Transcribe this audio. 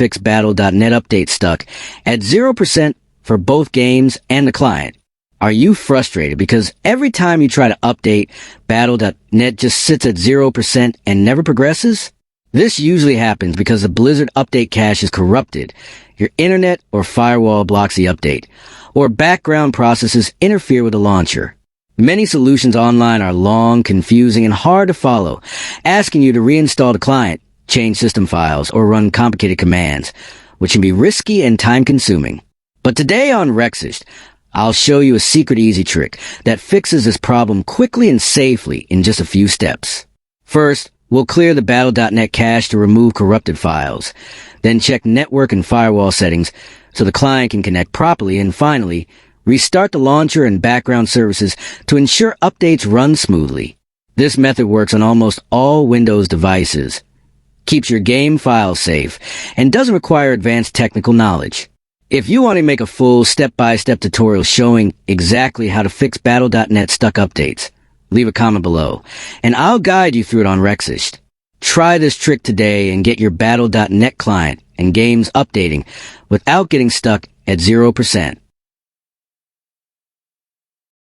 fix Battle.net update stuck at 0% for both games and the client. Are you frustrated because every time you try to update, Battle.net just sits at 0% and never progresses? This usually happens because the Blizzard update cache is corrupted, your internet or firewall blocks the update, or background processes interfere with the launcher. Many solutions online are long, confusing, and hard to follow, asking you to reinstall the client, change system files, or run complicated commands, which can be risky and time-consuming. But today on Rexist, I'll show you a secret easy trick that fixes this problem quickly and safely in just a few steps. First, we'll clear the Battle.net cache to remove corrupted files. Then check network and firewall settings so the client can connect properly. And finally, restart the launcher and background services to ensure updates run smoothly. This method works on almost all Windows devices, keeps your game files safe, and doesn't require advanced technical knowledge. If you want to make a full step-by-step tutorial showing exactly how to fix Battle.net stuck updates, leave a comment below, and I'll guide you through it on Rexist. Try this trick today and get your Battle.net client and games updating without getting stuck at 0%.